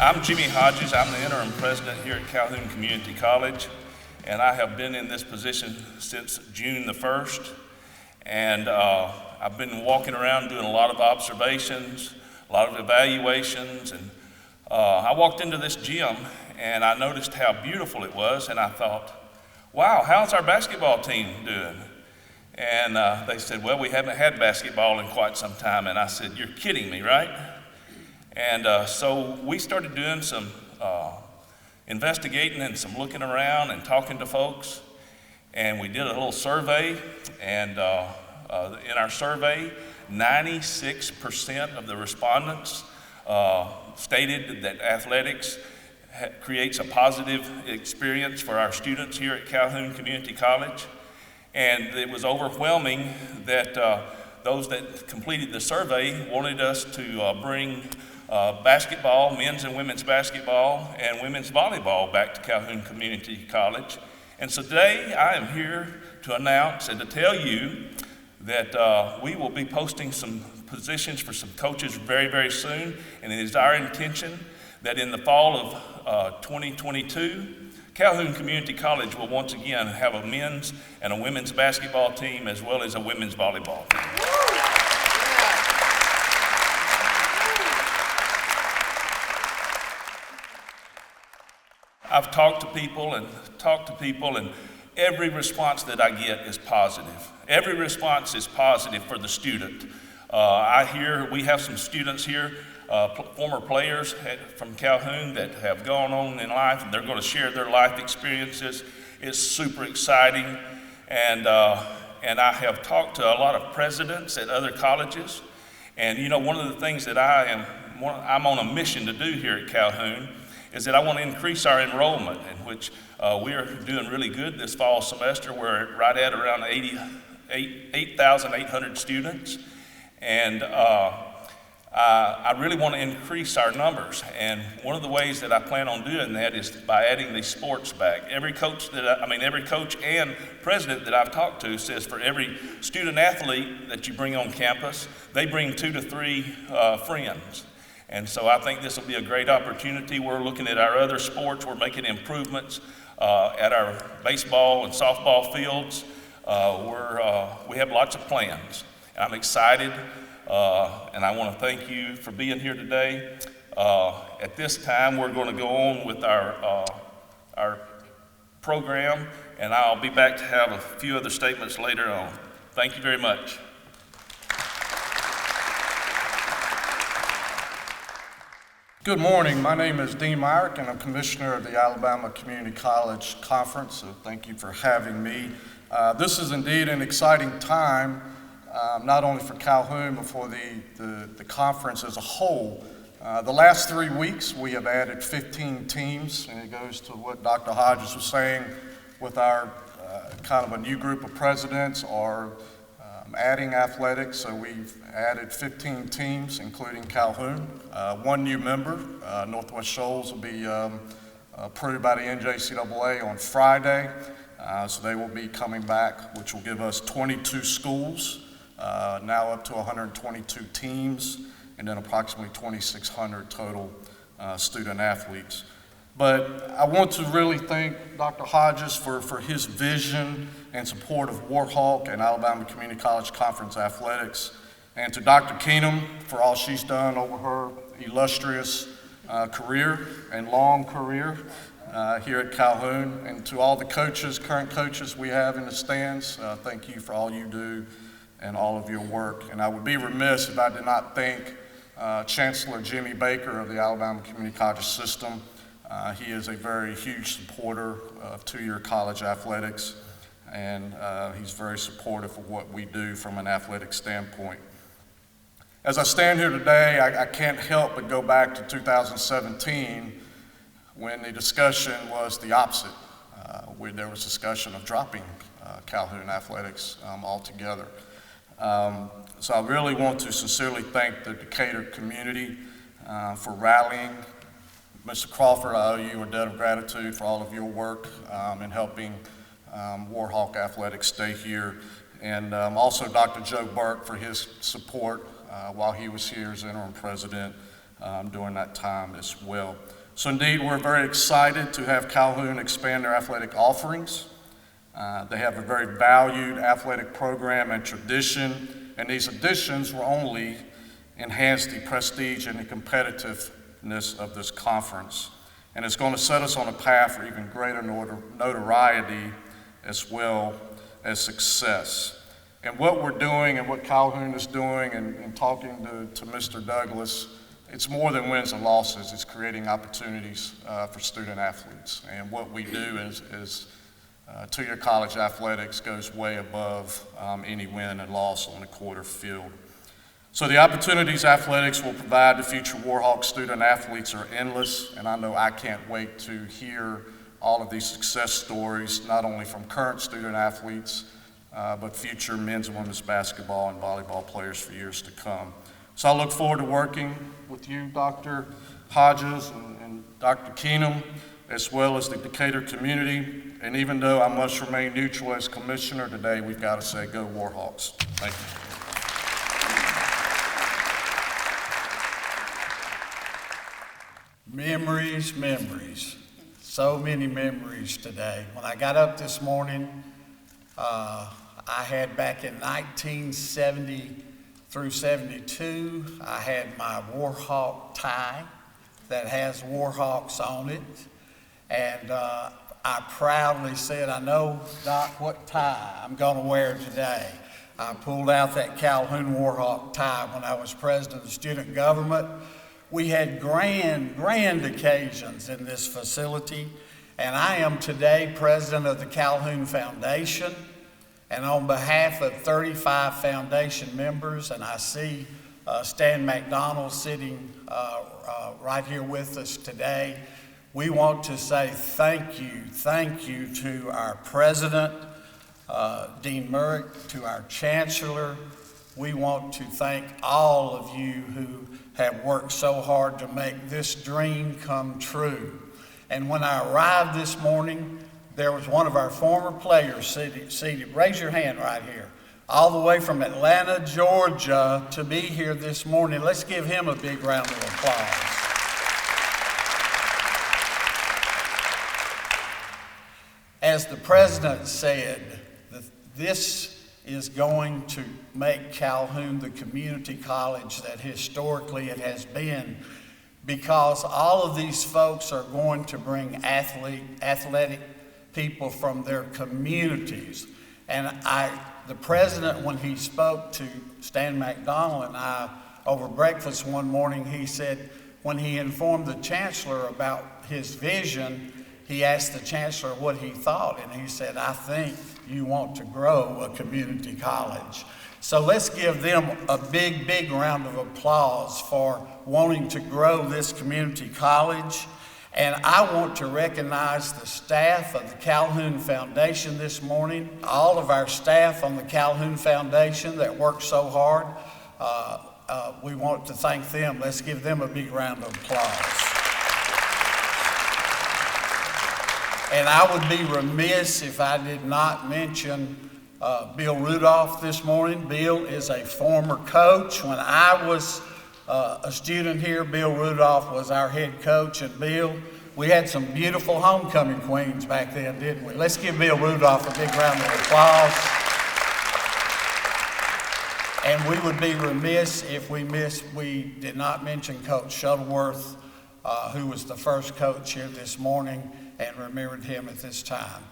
I'm Jimmy Hodges. I'm the interim president here at Calhoun Community College, and I have been in this position since June the 1st. And I've been walking around doing a lot of observations, a lot of evaluations, and I walked into this gym and I noticed how beautiful it was, and I thought, wow, how's our basketball team doing? And they said, well, we haven't had basketball in quite some time. And I said, you're kidding me, right? And so we started doing some investigating and some looking around and talking to folks. And we did a little survey, and in our survey, 96% of the respondents stated that athletics creates a positive experience for our students here at Calhoun Community College. And it was overwhelming that those that completed the survey wanted us to bring basketball, men's and women's basketball, and women's volleyball back to Calhoun Community College. And so today I am here to announce and to tell you that we will be posting some positions for some coaches very, very soon. And it is our intention that in the fall of 2022, Calhoun Community College will once again have a men's and a women's basketball team as well as a women's volleyball team. I've talked to people, and every response that I get is positive. Every response is positive for the student. I hear we have some students here, former players from Calhoun that have gone on in life, and they're going to share their life experiences. It's super exciting, and I have talked to a lot of presidents at other colleges, and you know, one of the things that I'm on a mission to do here at Calhoun is that I want to increase our enrollment, in which we are doing really good this fall semester. We're right at around 8,800 students, and I really want to increase our numbers. And one of the ways that I plan on doing that is by adding these sports back. Every coach and president that I've talked to says for every student athlete that you bring on campus, they bring 2 to 3 friends. And so I think this will be a great opportunity. We're looking at our other sports. We're making improvements at our baseball and softball fields. We have lots of plans. I'm excited, and I want to thank you for being here today. At this time, we're going to go on with our program, and I'll be back to have a few other statements later on. Thank you very much. Good morning. My name is Dean Myrick, and I'm commissioner of the Alabama Community College Conference, so thank you for having me. This is indeed an exciting time, not only for Calhoun, but for the conference as a whole. The last 3 weeks, we have added 15 teams, and it goes to what Dr. Hodges was saying with our kind of a new group of presidents or adding athletics. So we've added 15 teams, including Calhoun. One new member, Northwest Shoals, will be approved by the NJCAA on Friday. So they will be coming back, which will give us 22 schools, now up to 122 teams, and then approximately 2,600 total student athletes. But I want to really thank Dr. Hodges for his vision and support of Warhawk and Alabama Community College Conference athletics, and to Dr. Keenum for all she's done over her illustrious career and long career here at Calhoun, and to all the coaches, current coaches we have in the stands, thank you for all you do and all of your work. And I would be remiss if I did not thank Chancellor Jimmy Baker of the Alabama Community College system. He is a very huge supporter of two-year college athletics, and he's very supportive of what we do from an athletic standpoint. As I stand here today, I can't help but go back to 2017 when the discussion was the opposite, where there was discussion of dropping Calhoun athletics altogether. So I really want to sincerely thank the Decatur community for rallying. Mr. Crawford, I owe you a debt of gratitude for all of your work in helping Warhawk Athletics stay here. And also Dr. Joe Burke for his support while he was here as interim president during that time as well. So indeed, we're very excited to have Calhoun expand their athletic offerings. They have a very valued athletic program and tradition, and these additions will only enhance the prestige and the competitiveness of this conference. And it's going to set us on a path for even greater notoriety as well as success. And what we're doing and what Calhoun is doing and talking to Mr. Douglas, it's more than wins and losses. It's creating opportunities for student athletes. And what we do is two-year college athletics goes way above any win and loss on the quarter field. So the opportunities athletics will provide to future Warhawk student athletes are endless, and I know I can't wait to hear all of these success stories, not only from current student athletes, but future men's and women's basketball and volleyball players for years to come. So I look forward to working with you, Dr. Hodges and Dr. Keenum, as well as the Decatur community. And even though I must remain neutral as commissioner today, we've got to say, go Warhawks. Thank you. Memories, memories. So many memories today. When I got up this morning, I had back in 1970 through 72, I had my Warhawk tie that has Warhawks on it. And I proudly said, I know, Doc, what tie I'm going to wear today. I pulled out that Calhoun Warhawk tie when I was president of student government. We had grand occasions in this facility, and I am today president of the Calhoun Foundation. And on behalf of 35 foundation members, and I see Stan McDonald sitting right here with us today, we want to say thank you to our president, Dean Murrick, to our chancellor. We want to thank all of you who have worked so hard to make this dream come true. And when I arrived this morning, there was one of our former players seated. Raise your hand right here. All the way from Atlanta, Georgia, to be here this morning. Let's give him a big round of applause. As the president said, this is going to make Calhoun the community college that historically it has been, because all of these folks are going to bring athletic people from their communities. And the president, when he spoke to Stan McDonald and I over breakfast one morning, he said, when he informed the chancellor about his vision, he asked the chancellor what he thought, and he said, I think you want to grow a community college. So let's give them a big round of applause for wanting to grow this community college. And I want to recognize the staff of the Calhoun Foundation this morning, all of our staff on the Calhoun Foundation that worked so hard. We want to thank them. Let's give them a big round of applause. And I would be remiss if I did not mention Bill Rudolph this morning. Bill is a former coach. When I was a student here, Bill Rudolph was our head coach. And Bill, we had some beautiful homecoming queens back then, didn't we? Let's give Bill Rudolph a big round of applause. And we would be remiss if we did not mention Coach Shuttleworth, who was the first coach here this morning, and remembered him at this time.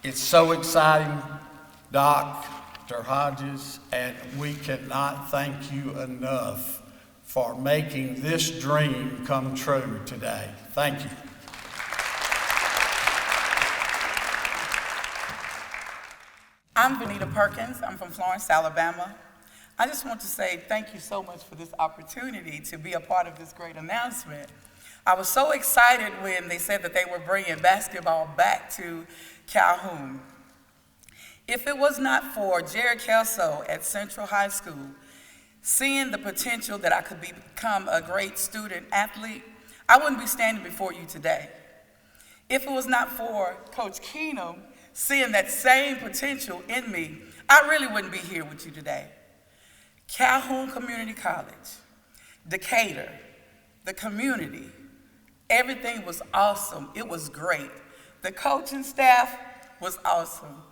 It's so exciting, Dr. Hodges, and we cannot thank you enough for making this dream come true today. Thank you. I'm Benita Perkins. I'm from Florence, Alabama. I just want to say thank you so much for this opportunity to be a part of this great announcement. I was so excited when they said that they were bringing basketball back to Calhoun. If it was not for Jared Kelso at Central High School, seeing the potential that I could become a great student athlete, I wouldn't be standing before you today. If it was not for Coach Keenum seeing that same potential in me, I really wouldn't be here with you today. Calhoun Community College Decatur, the community. Everything was awesome. It was great. The coaching staff was awesome.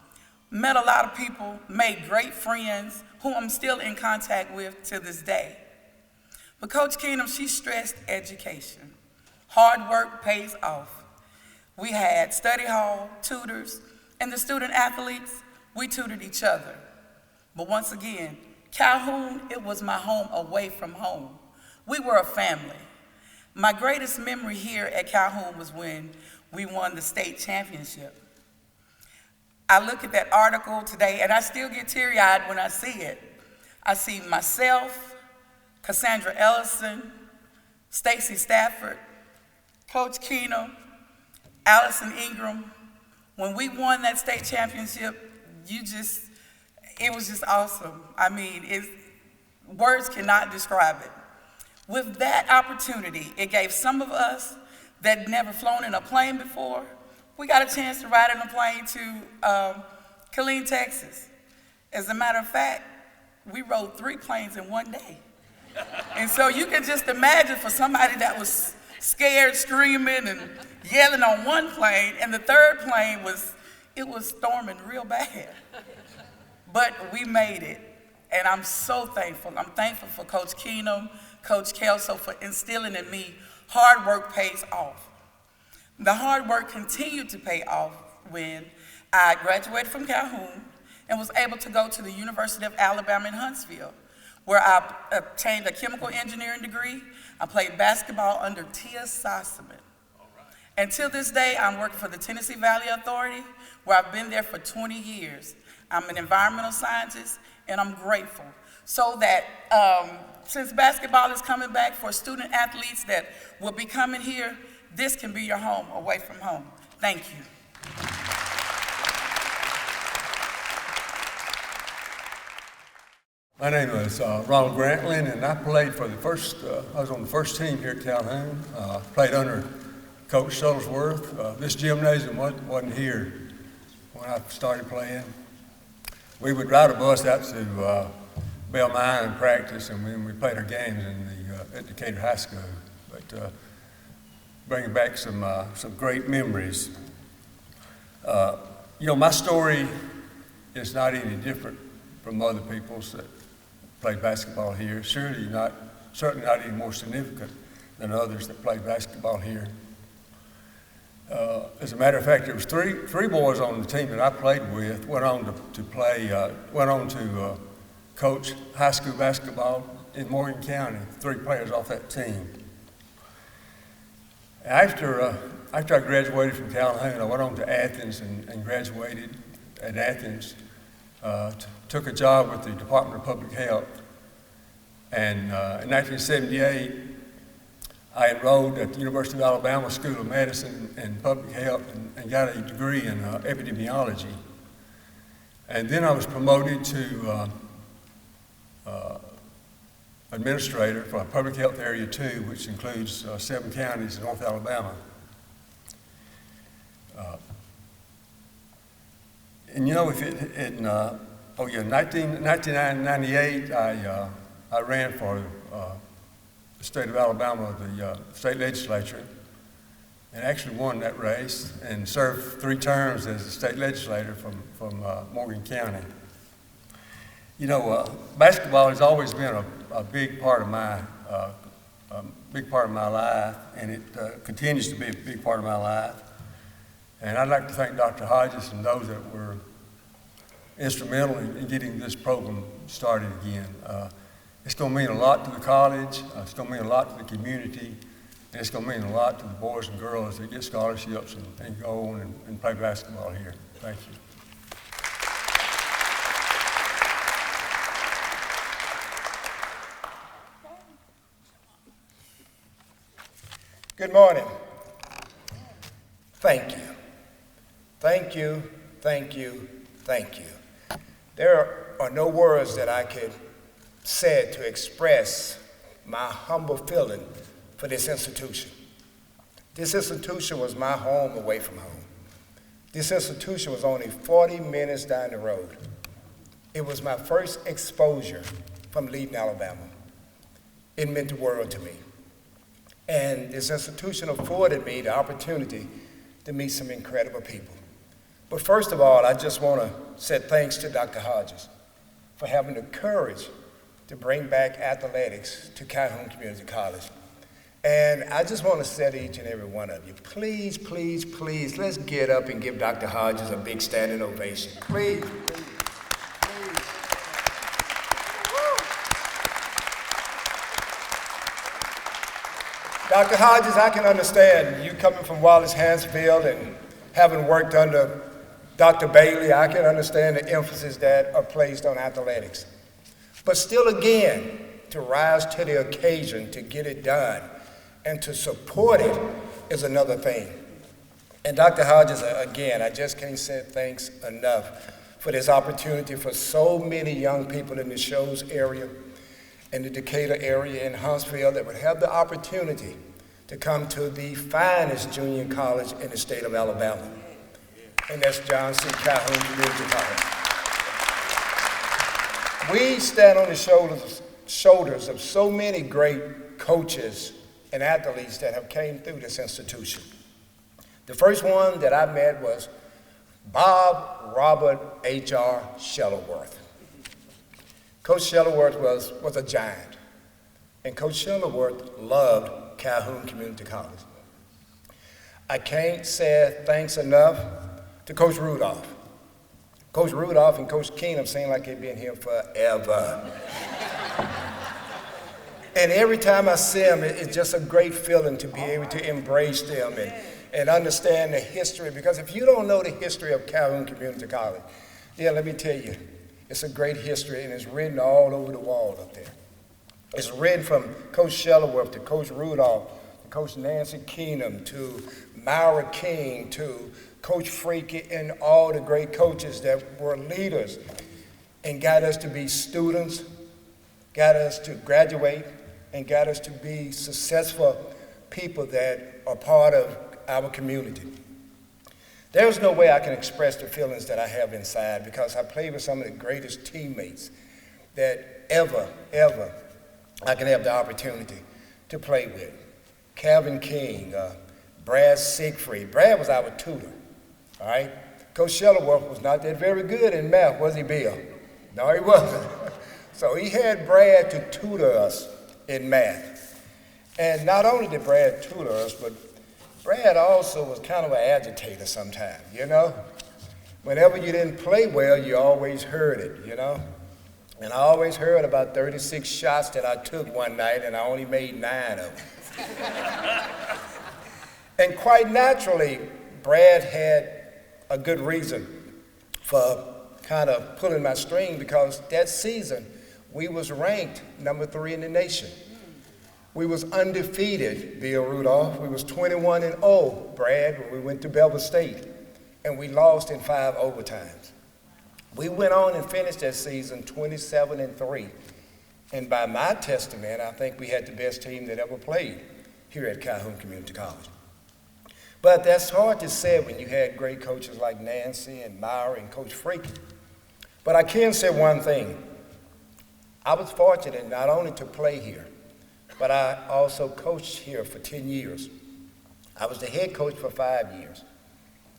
Met a lot of people, made great friends who I'm still in contact with to this day. But Coach Keenum, she stressed education. Hard work pays off. We had study hall, tutors, and the student athletes, we tutored each other. But once again, Calhoun, it was my home away from home. We were a family. My greatest memory here at Calhoun was when we won the state championship. I look at that article today and I still get teary-eyed when I see it. I see myself, Cassandra Ellison, Stacy Stafford, Coach Keenum, Allison Ingram. When we won that state championship, it was just awesome. I mean, words cannot describe it. With that opportunity, it gave some of us that never flown in a plane before, we got a chance to ride in a plane to Calhoun, Texas. As a matter of fact, we rode 3 planes in one day. And so you can just imagine for somebody that was scared, screaming and yelling on one plane, and the third plane it was storming real bad. But we made it, and I'm so thankful. I'm thankful for Coach Keenum, Coach Kelso for instilling in me hard work pays off. The hard work continued to pay off when I graduated from Calhoun and was able to go to the University of Alabama in Huntsville, where I obtained a chemical engineering degree. I played basketball under Tia Sossaman. Until this day, I'm working for the Tennessee Valley Authority, where I've been there for 20 years. I'm an environmental scientist, and I'm grateful. So that since basketball is coming back for student athletes that will be coming here, this can be your home away from home. Thank you. My name is Ronald Grantlin, and I played for I was on the first team here at Calhoun. Played under Coach Shuttlesworth. This gymnasium wasn't here when I started playing. We would ride a bus out to Bell Mine and practice, and when we played our games at Decatur High School. But bringing back some great memories. My story is not any different from other people's that played basketball here. Certainly not any more significant than others that played basketball here. As a matter of fact, there was three boys on the team that I played with went on to coach high school basketball in Morgan County. 3 players off that team. After I graduated from Calhoun, I went on to Athens and graduated at Athens. Took a job with the Department of Public Health. And in 1978, I enrolled at the University of Alabama School of Medicine and Public Health and got a degree in epidemiology. And then I was promoted to administrator for Public Health Area 2, which includes 7 counties in North Alabama. In 1998, I ran for the state of Alabama, the state legislature, and actually won that race and served 3 terms as a state legislator from Morgan County. Basketball has always been a big part of my life, and it continues to be a big part of my life. And I'd like to thank Dr. Hodges and those that were instrumental in getting this program started again. It's going to mean a lot to the college, it's going to mean a lot to the community, and it's going to mean a lot to the boys and girls that get scholarships and go on and play basketball here. Thank you. Good morning. Thank you. Thank you, thank you, thank you. There are no words that I could say to express my humble feeling for this institution. This institution was my home away from home. This institution was only 40 minutes down the road. It was my first exposure from leaving Alabama. It meant the world to me. And this institution afforded me the opportunity to meet some incredible people. But first of all, I just want to say thanks to Dr. Hodges for having the courage to bring back athletics to Calhoun Community College. And I just want to say to each and every one of you, please, please, please, let's get up and give Dr. Hodges a big standing ovation. Please, please, please. Woo. Dr. Hodges, I can understand you coming from Wallace Hansfield and having worked under Dr. Bailey. I can understand the emphasis that are placed on athletics. But still again, to rise to the occasion, to get it done, and to support it is another thing. And Dr. Hodges, again, I just can't say thanks enough for this opportunity for so many young people in the Shoals area, in the Decatur area, in Huntsville, that would have the opportunity to come to the finest junior college in the state of Alabama. And that's John C. Calhoun Community College. We stand on the shoulders of so many great coaches and athletes that have came through this institution. The first one that I met was Bob Robert H.R. Shuttleworth. Coach Shuttleworth was a giant, and Coach Shuttleworth loved Calhoun Community College. I can't say thanks enough to Coach Rudolph. Coach Rudolph and Coach Keenum seem like they've been here forever. And every time I see them, it's just a great feeling to be able to embrace them and understand the history. Because if you don't know the history of Calhoun Community College, yeah, let me tell you, it's a great history, and it's written all over the wall up there. It's written from Coach Shuttleworth to Coach Rudolph, to Coach Nancy Keenum, to Myra King, to Coach Freaky, and all the great coaches that were leaders and got us to be students, got us to graduate, and got us to be successful people that are part of our community. There's no way I can express the feelings that I have inside, because I played with some of the greatest teammates that ever I can have the opportunity to play with. Calvin King, Brad Siegfried. Brad was our tutor, all right? Coach Shuttleworth was not that very good in math, was he, Bill? No, he wasn't. So he had Brad to tutor us in math. And not only did Brad tutor us, but Brad also was kind of an agitator sometimes, you know? Whenever you didn't play well, you always heard it, you know? And I always heard about 36 shots that I took one night, and I only made 9 of them. And quite naturally, Brad had a good reason for kind of pulling my string, because that season, we was ranked number 3 in the nation. We was undefeated, Bill Rudolph. We was 21-0, Brad, when we went to Belva State, and we lost in 5 overtimes. We went on and finished that season 27-3. And by my testament, I think we had the best team that ever played here at Calhoun Community College. But that's hard to say when you had great coaches like Nancy and Myra and Coach Freaky. But I can say one thing. I was fortunate not only to play here, but I also coached here for 10 years. I was the head coach for 5 years.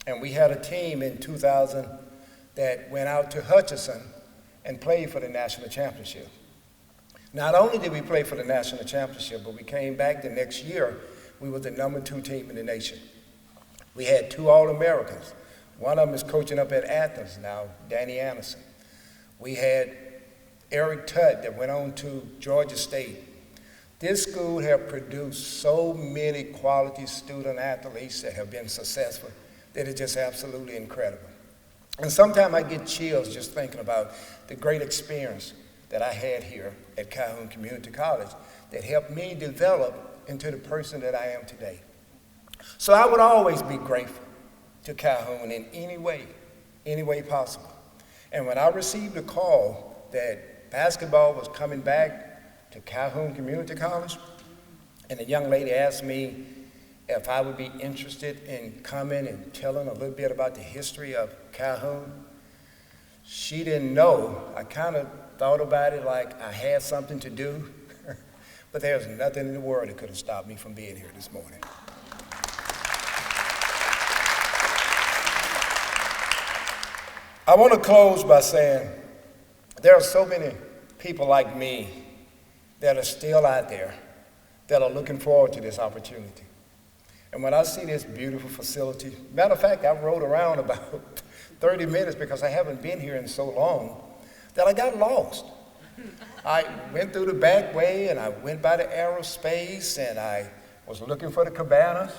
And we had a team in 2000 that went out to Hutchinson and played for the national championship. Not only did we play for the national championship, but we came back the next year. We were the number 2 team in the nation. We had 2 All-Americans. One of them is coaching up at Athens now, Danny Anderson. We had Eric Tutt that went on to Georgia State. This school have produced so many quality student athletes that have been successful that it's just absolutely incredible. And sometimes I get chills just thinking about the great experience that I had here at Calhoun Community College that helped me develop into the person that I am today. So I would always be grateful to Calhoun in any way possible. And when I received a call that basketball was coming back to Calhoun Community College, and a young lady asked me if I would be interested in coming and telling a little bit about the history of Calhoun, she didn't know. I kind of thought about it like I had something to do. but there's nothing in the world that could have stopped me from being here this morning. I want to close by saying there are so many people like me that are still out there that are looking forward to this opportunity. And when I see this beautiful facility, matter of fact, I rode around about 30 minutes because I haven't been here in so long that I got lost. I went through the back way and I went by the aerospace and I was looking for the cabanas.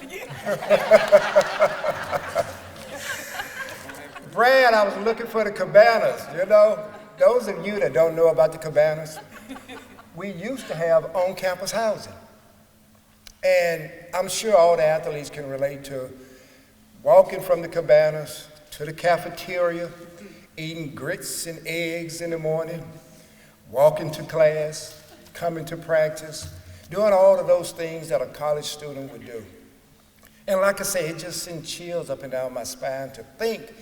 Brad, I was looking for the cabanas. You know, those of you that don't know about the cabanas, we used to have on-campus housing. And I'm sure all the athletes can relate to walking from the cabanas to the cafeteria, eating grits and eggs in the morning, walking to class, coming to practice, doing all of those things that a college student would do. And like I say, it just sends chills up and down my spine to think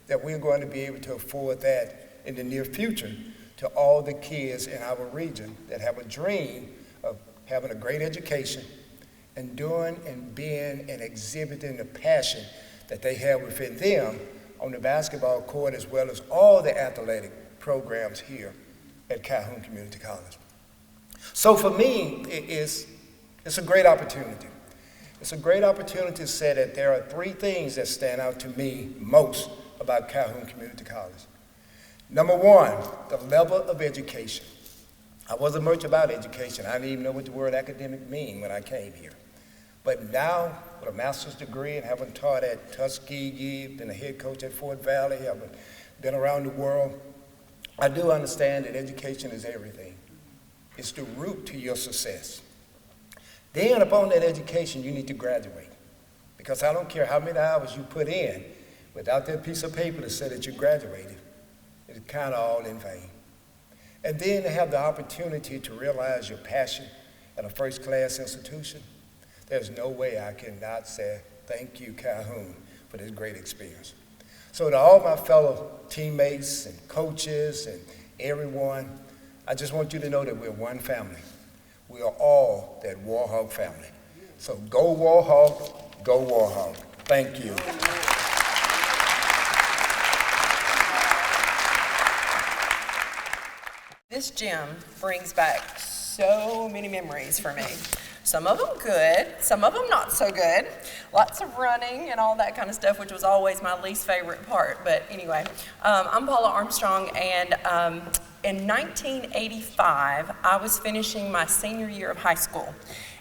that we're going to be able to afford that in the near future to all the kids in our region that have a dream of having a great education and doing and being and exhibiting the passion that they have within them on the basketball court as well as all the athletic programs here at Calhoun Community College. So for me, it's a great opportunity. It's a great opportunity to say that there are three things that stand out to me most about Calhoun Community College. Number one, the level of education. I wasn't much about education. I didn't even know what the word academic mean when I came here. But now, with a master's degree and having taught at Tuskegee, been a head coach at Fort Valley, having been around the world, I do understand that education is everything. It's the root to your success. Then upon that education, you need to graduate. Because I don't care how many hours you put in, without that piece of paper to say that you graduated, it's kind of all in vain. And then to have the opportunity to realize your passion at a first-class institution, there's no way I cannot say thank you, Calhoun, for this great experience. So to all my fellow teammates and coaches and everyone, I just want you to know that we're one family. We are all that Warhawk family. So go Warhawk, go Warhawk. Thank you. This gym brings back so many memories for me. Some of them good, some of them not so good. Lots of running and all that kind of stuff, which was always my least favorite part. But anyway, I'm Paula Armstrong, and in 1985, I was finishing my senior year of high school.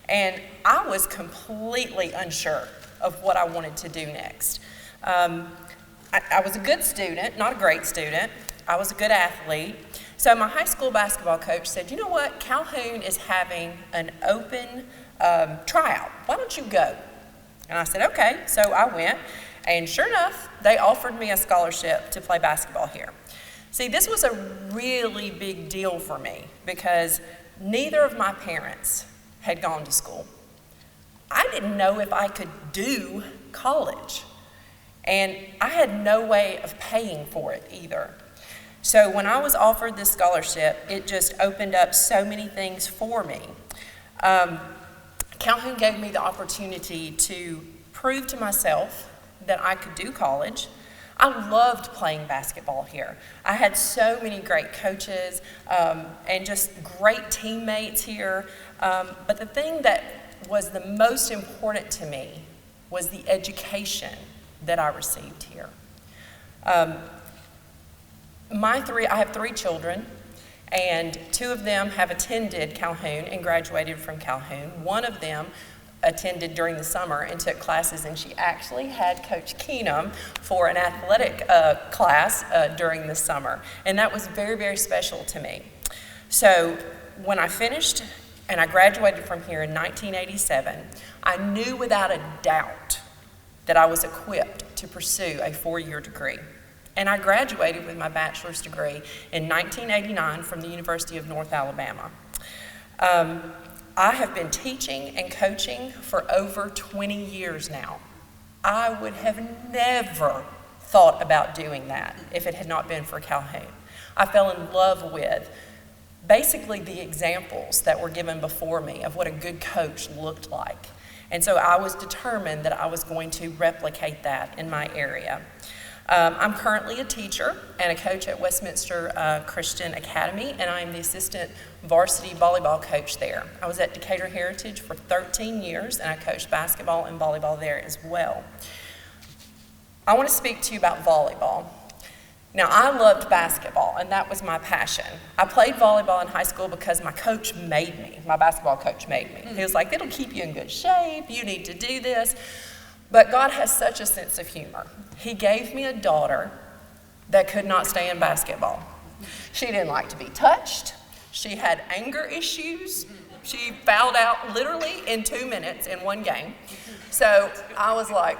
And I was completely unsure of what I wanted to do next. I was a good student, not a great student. I was a good athlete. So my high school basketball coach said, you know what, Calhoun is having an open tryout. Why don't you go? And I said, okay. So I went, and sure enough, they offered me a scholarship to play basketball here. See, this was a really big deal for me because neither of my parents had gone to school. I didn't know if I could do college, and I had no way of paying for it either. So when I was offered this scholarship, it just opened up so many things for me. Calhoun gave me the opportunity to prove to myself that I could do college. I loved playing basketball here. I had so many great coaches and just great teammates here. But the thing that was the most important to me was the education that I received here. I have 3 children, and 2 of them have attended Calhoun and graduated from Calhoun. One of them attended during the summer and took classes, and she actually had Coach Keenum for an athletic class during the summer, and that was very, very special to me. So when I finished and I graduated from here in 1987, I knew without a doubt that I was equipped to pursue a 4-year degree. And I graduated with my bachelor's degree in 1989 from the University of North Alabama. I have been teaching and coaching for over 20 years now. I would have never thought about doing that if it had not been for Calhoun. I fell in love with basically the examples that were given before me of what a good coach looked like. And so I was determined that I was going to replicate that in my area. I'm currently a teacher and a coach at Westminster Christian Academy, and I'm the assistant varsity volleyball coach there. I was at Decatur Heritage for 13 years, and I coached basketball and volleyball there as well. I want to speak to you about volleyball. Now, I loved basketball, and that was my passion. I played volleyball in high school because my coach made me. My basketball coach made me. He was like, it'll keep you in good shape. You need to do this. But God has such a sense of humor. He gave me a daughter that could not stay in basketball. She didn't like to be touched. She had anger issues. She fouled out literally in 2 minutes in one game. So I was like,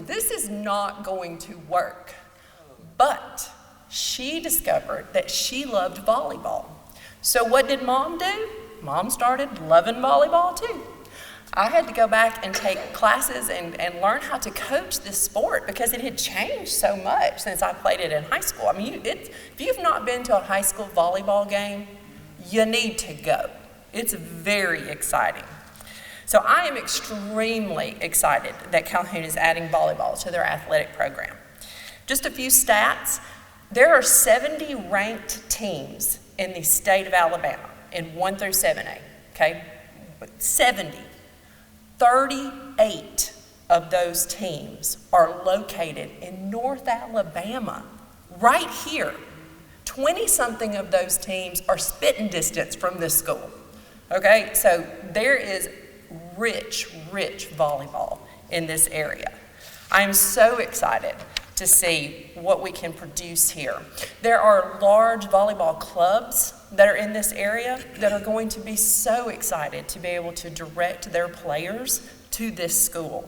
this is not going to work. But she discovered that she loved volleyball. So what did Mom do? Mom started loving volleyball too. I had to go back and take classes and learn how to coach this sport because it had changed so much since I played it in high school. I mean, if you've not been to a high school volleyball game, you need to go. It's very exciting. So I am extremely excited that Calhoun is adding volleyball to their athletic program. Just a few stats. There are 70 ranked teams in the state of Alabama in 1 through 7A, okay? 70. 38 of those teams are located in North Alabama, right here. 20-something of those teams are spitting distance from this school, okay? So there is rich, rich volleyball in this area. I'm so excited to see what we can produce here. There are large volleyball clubs that are in this area that are going to be so excited to be able to direct their players to this school.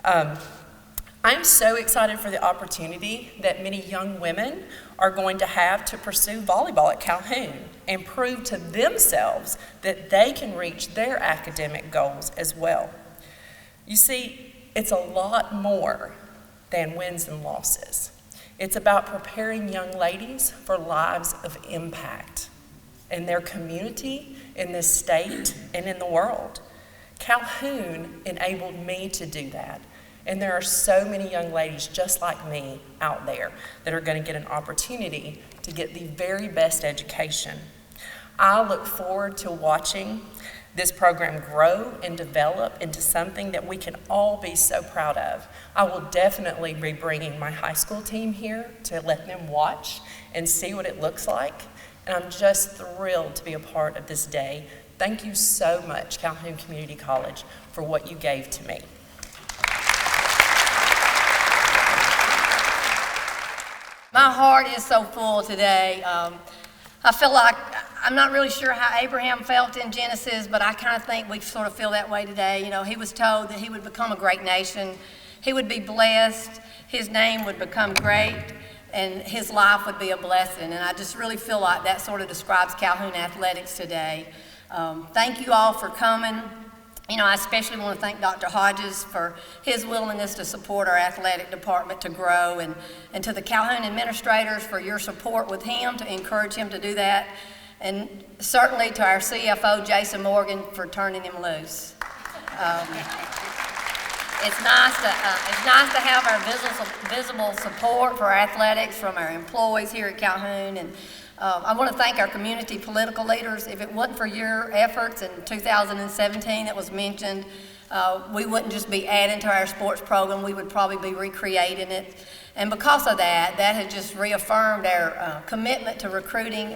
I'm so excited for the opportunity that many young women are going to have to pursue volleyball at Calhoun and prove to themselves that they can reach their academic goals as well. You see, it's a lot more than wins and losses. It's about preparing young ladies for lives of impact in their community, in this state, and in the world. Calhoun enabled me to do that. And there are so many young ladies just like me out there that are going to get an opportunity to get the very best education. I look forward to watching this program grow and develop into something that we can all be so proud of. I will definitely be bringing my high school team here to let them watch and see what it looks like. And I'm just thrilled to be a part of this day. Thank you so much, Calhoun Community College, for what you gave to me. My heart is so full today. I feel like, I'm not really sure how Abraham felt in Genesis, but I kind of think we sort of feel that way today. You know, he was told that he would become a great nation. He would be blessed. His name would become great, and his life would be a blessing. And I just really feel like that sort of describes Calhoun athletics today. Thank you all for coming. You know, I especially want to thank Dr. Hodges for his willingness to support our athletic department to grow, and to the Calhoun administrators for your support with him to encourage him to do that, and certainly to our CFO, Jason Morgan, for turning him loose. It's nice to have our visible support for our athletics from our employees here at Calhoun, and I want to thank our community political leaders. If it wasn't for your efforts in 2017 that was mentioned, we wouldn't just be adding to our sports program, we would probably be recreating it. And because of that, that has just reaffirmed our commitment to recruiting.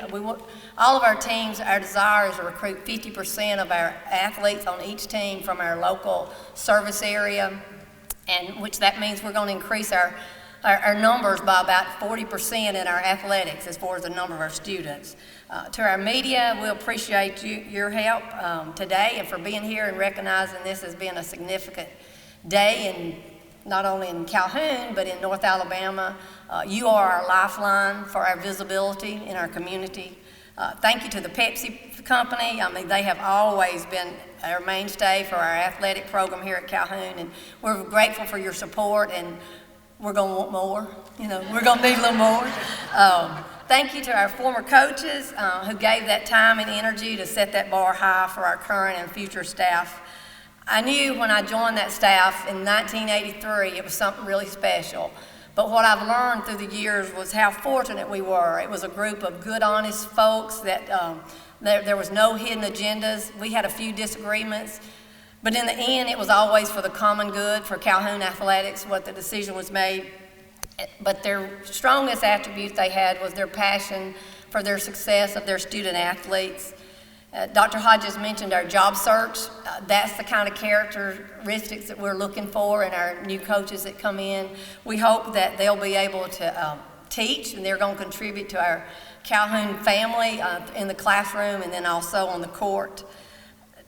All of our teams, our desire is to recruit 50% of our athletes on each team from our local service area, and which that means we're going to increase our numbers by about 40% in our athletics as far as the number of our students. To our media, we appreciate your help today and for being here and recognizing this as being a significant day, not only in Calhoun, but in North Alabama. You are our lifeline for our visibility in our community. Thank you to the Pepsi company. I mean, they have always been our mainstay for our athletic program here at Calhoun, and we're grateful for your support, and we're going to want more. You know, we're going to need a little more. Thank you to our former coaches who gave that time and energy to set that bar high for our current and future staff. I knew when I joined that staff in 1983 it was something really special. But what I've learned through the years was how fortunate we were. It was a group of good, honest folks that there was no hidden agendas. We had a few disagreements, but in the end, it was always for the common good, for Calhoun athletics, what the decision was made. But their strongest attribute they had was their passion for their success of their student athletes. Dr. Hodges mentioned our job search. That's the kind of characteristics that we're looking for in our new coaches that come in. We hope that they'll be able to teach, and they're going to contribute to our Calhoun family in the classroom and then also on the court.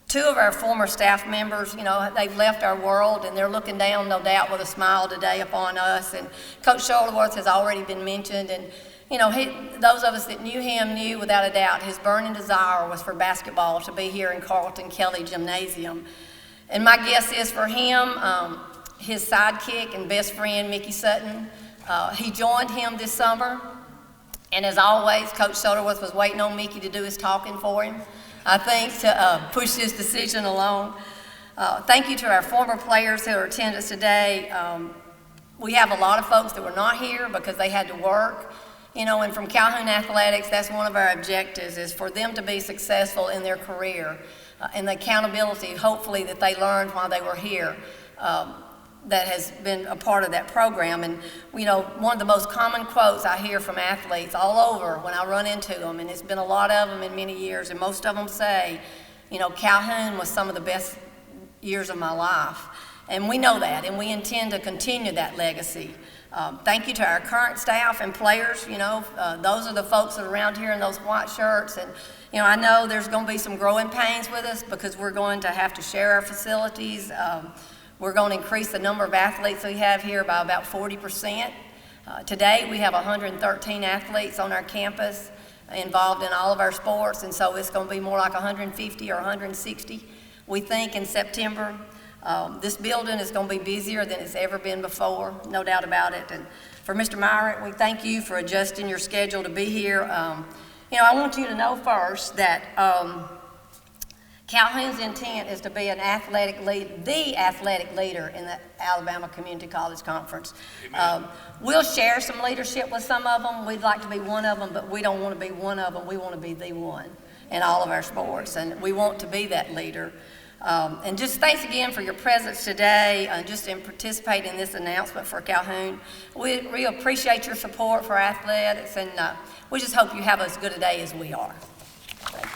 Two of our former staff members, they've left our world, and they're looking down, no doubt, with a smile today upon us. And Coach Shuttleworth has already been mentioned, and those of us that knew him knew without a doubt his burning desire was for basketball to be here in Carlton Kelly Gymnasium. And my guess is for him, his sidekick and best friend, Mickey Sutton, he joined him this summer. And as always, Coach Shuttleworth was waiting on Mickey to do his talking for him, I think, to push his decision along. Thank you to our former players who are attending us today. We have a lot of folks that were not here because they had to work. And from Calhoun Athletics, that's one of our objectives, is for them to be successful in their career, and the accountability, hopefully, that they learned while they were here, that has been a part of that program. And, one of the most common quotes I hear from athletes all over when I run into them, and it's been a lot of them in many years, and most of them say, Calhoun was some of the best years of my life. And we know that, and we intend to continue that legacy. Thank you to our current staff and players. Those are the folks that are around here in those white shirts. And, I know there's going to be some growing pains with us because we're going to have to share our facilities. We're going to increase the number of athletes we have here by about 40%. Today, we have 113 athletes on our campus involved in all of our sports, and so it's going to be more like 150 or 160. We think in September. This building is going to be busier than it's ever been before, no doubt about it. And for Mr. Myrick, we thank you for adjusting your schedule to be here. I want you to know first that Calhoun's intent is to be the athletic leader in the Alabama Community College Conference. We'll share some leadership with some of them. We'd like to be one of them, but we don't want to be one of them. We want to be the one in all of our sports, and we want to be that leader. And just thanks again for your presence today, just in participating in this announcement for Calhoun. We appreciate your support for athletics, and we just hope you have as good a day as we are. Thank you.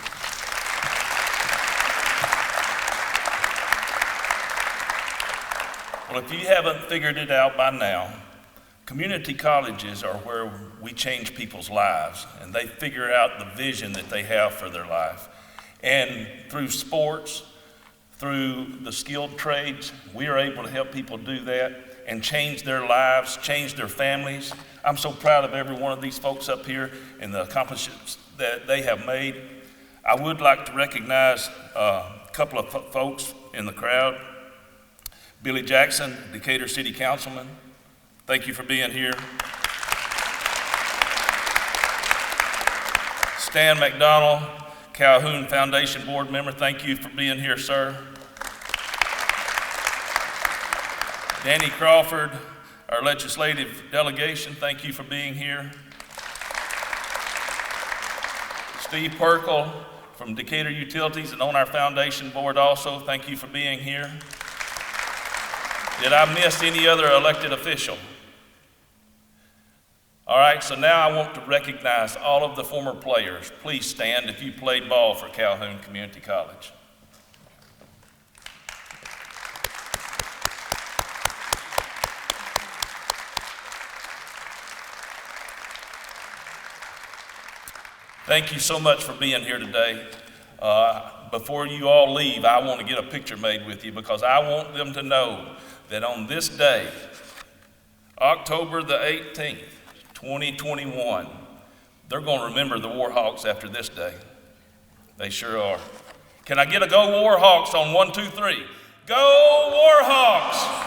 Well, if you haven't figured it out by now, community colleges are where we change people's lives, and they figure out the vision that they have for their life. And through sports, through the skilled trades, we are able to help people do that and change their lives, change their families. I'm so proud of every one of these folks up here and the accomplishments that they have made. I would like to recognize a couple of folks in the crowd. Billy Jackson, Decatur City Councilman, thank you for being here. Stan McDonald, Calhoun Foundation Board member, thank you for being here, sir. Danny Crawford, our legislative delegation, thank you for being here. Steve Perkle from Decatur Utilities and on our foundation board also, thank you for being here. Did I miss any other elected official? All right, so now I want to recognize all of the former players. Please stand if you played ball for Calhoun Community College. Thank you so much for being here today. Before you all leave, I want to get a picture made with you because I want them to know that on this day, October the 18th, 2021, they're going to remember the Warhawks after this day. They sure are. Can I get a go Warhawks on 1, 2, 3? Go Warhawks!